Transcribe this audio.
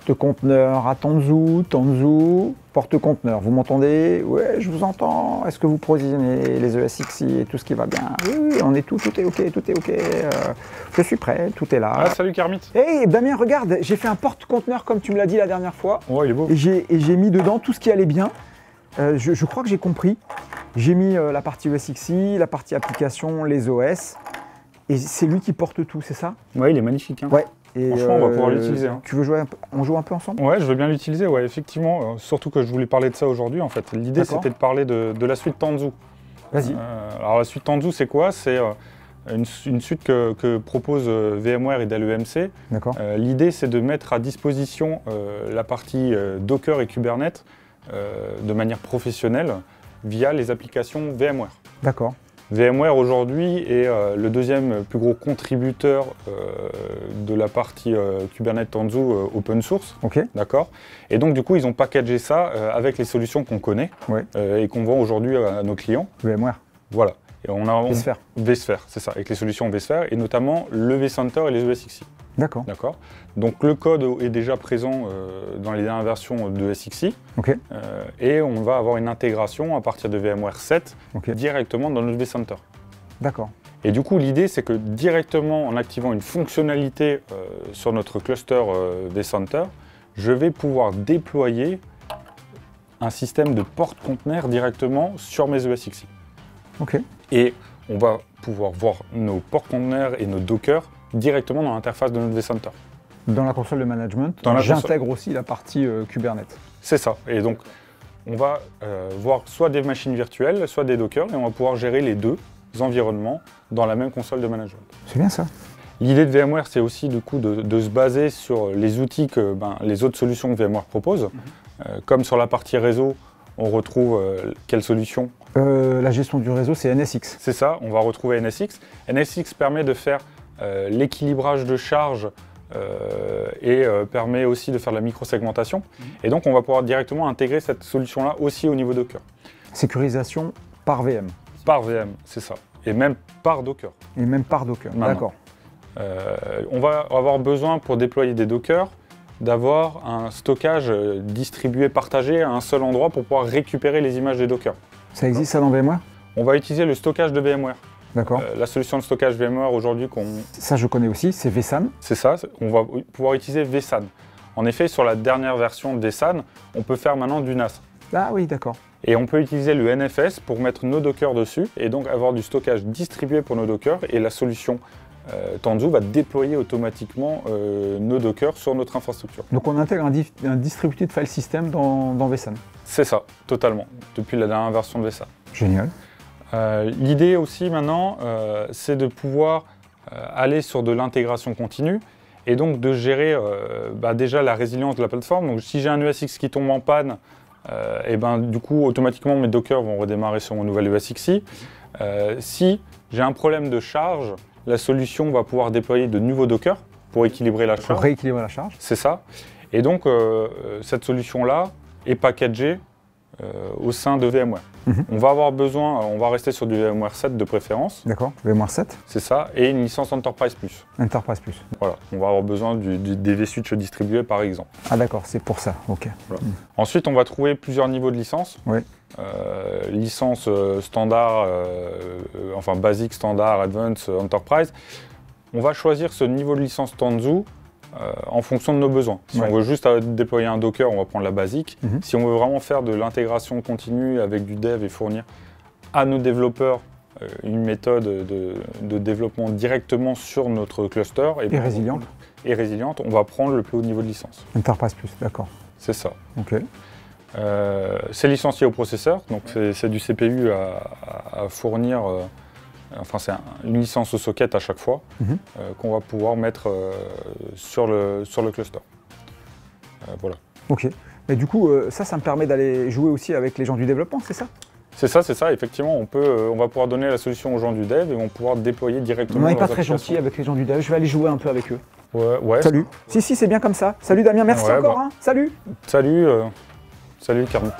porte-conteneur à Tanzhou, Tanzhou, porte-conteneur. Vous m'entendez? Ouais, je vous entends. Est-ce que vous provisionnez les ESXi et tout ce qui va bien? Oui, on est tout est ok, tout est ok. Je suis prêt, tout est là. Ah, salut Kermit. Hey Damien, regarde, j'ai fait un porte-conteneur comme tu me l'as dit la dernière fois. Ouais, il est beau. Et j'ai mis dedans tout ce qui allait bien. Je crois que j'ai compris. J'ai mis la partie ESXi, la partie application, les OS. Et c'est lui qui porte tout, c'est ça? Ouais, il est magnifique. Hein. Ouais. Et franchement, on va pouvoir l'utiliser. Hein. Tu veux jouer on joue un peu ensemble? Ouais, je veux bien l'utiliser, ouais, effectivement. Surtout que je voulais parler de ça aujourd'hui, en fait. L'idée, c'était de parler de la suite Tanzhou. Vas-y. Alors, la suite Tanzhou, c'est quoi? C'est une suite que propose VMware et Dell EMC. D'accord. L'idée, c'est de mettre à disposition la partie Docker et Kubernetes de manière professionnelle via les applications VMware. D'accord. VMware aujourd'hui est le deuxième plus gros contributeur de la partie Kubernetes Tanzhou open source. Ok. D'accord. Et donc du coup ils ont packagé ça avec les solutions qu'on connaît et qu'on vend aujourd'hui à nos clients. VMware. Voilà. Et on a vSphere. vSphere, c'est ça, avec les solutions vSphere et notamment le vCenter et les ESXi. D'accord. D'accord. Donc le code est déjà présent dans les dernières versions de ESXi. Ok. Et on va avoir une intégration à partir de VMware 7 directement dans notre vCenter. D'accord. Et du coup, l'idée, c'est que directement en activant une fonctionnalité sur notre cluster vCenter, je vais pouvoir déployer un système de porte-conteneurs directement sur mes ESXi. Ok. Et on va pouvoir voir nos porte-conteneurs et nos Docker directement dans l'interface de notre vCenter. Dans la console de management, j'intègre aussi la partie Kubernetes. C'est ça. Et donc, on va voir soit des machines virtuelles, soit des Docker, et on va pouvoir gérer les deux environnements dans la même console de management. C'est bien ça. L'idée de VMware, c'est aussi du coup de se baser sur les outils que les autres solutions que VMware propose. Comme sur la partie réseau, on retrouve quelle solution? La gestion du réseau, c'est NSX. C'est ça, on va retrouver NSX. NSX permet de faire l'équilibrage de charge et permet aussi de faire de la microsegmentation. Et donc, on va pouvoir directement intégrer cette solution-là aussi au niveau Docker. Sécurisation par VM. Par VM, c'est ça. Et même par Docker. Et même par Docker, d'accord. On va avoir besoin, pour déployer des Docker, d'avoir un stockage distribué, partagé à un seul endroit pour pouvoir récupérer les images des Docker. Ça existe ça dans VMware? On va utiliser le stockage de VMware. D'accord. La solution de stockage VMware aujourd'hui Ça je connais aussi, c'est vSAN. C'est ça, on va pouvoir utiliser vSAN. En effet, sur la dernière version de vSAN, on peut faire maintenant du NAS. Ah oui, d'accord. Et on peut utiliser le NFS pour mettre nos Docker dessus et donc avoir du stockage distribué pour nos Docker, et la solution Tanzhou va déployer automatiquement nos Docker sur notre infrastructure. Donc on intègre un distributed file system dans vSAN. C'est ça, totalement, depuis la dernière version de vSAN. Génial. L'idée aussi maintenant, c'est de pouvoir aller sur de l'intégration continue et donc de gérer déjà la résilience de la plateforme. Donc si j'ai un ESX qui tombe en panne, et du coup automatiquement mes Docker vont redémarrer sur mon nouvel ESXi. Si j'ai un problème de charge, la solution va pouvoir déployer de nouveaux Docker pour équilibrer la charge. Pour rééquilibrer la charge. C'est ça. Et donc cette solution-là est packagée au sein de VMware. On va avoir besoin, on va rester sur du VMware 7 de préférence. D'accord, VMware 7. C'est ça, et une licence Enterprise Plus. Enterprise Plus. Voilà, on va avoir besoin des vSwitch distribués par exemple. Ah d'accord, c'est pour ça, ok. Voilà. Ensuite, on va trouver plusieurs niveaux de licence. Oui. Licence standard, enfin basique, standard, advanced, enterprise. On va choisir ce niveau de licence Tanzhou en fonction de nos besoins. Si on veut juste déployer un Docker, on va prendre la basique. Si on veut vraiment faire de l'intégration continue avec du dev et fournir à nos développeurs une méthode de développement directement sur notre cluster et résiliente. Et résiliente, on va prendre le plus haut niveau de licence. Enterprise Plus, d'accord. C'est ça. Ok. C'est licencié au processeur, donc c'est du CPU à fournir. Enfin, c'est une licence au socket à chaque fois qu'on va pouvoir mettre sur le cluster. Voilà. Ok. Mais du coup, ça me permet d'aller jouer aussi avec les gens du développement, c'est ça? C'est ça. Effectivement, on va pouvoir donner la solution aux gens du dev et on va pouvoir déployer directement. On n'est pas très gentil avec les gens du dev. Je vais aller jouer un peu avec eux. Ouais. Salut. Si, c'est bien comme ça. Salut Damien, merci encore. Salut. Salut Kermit.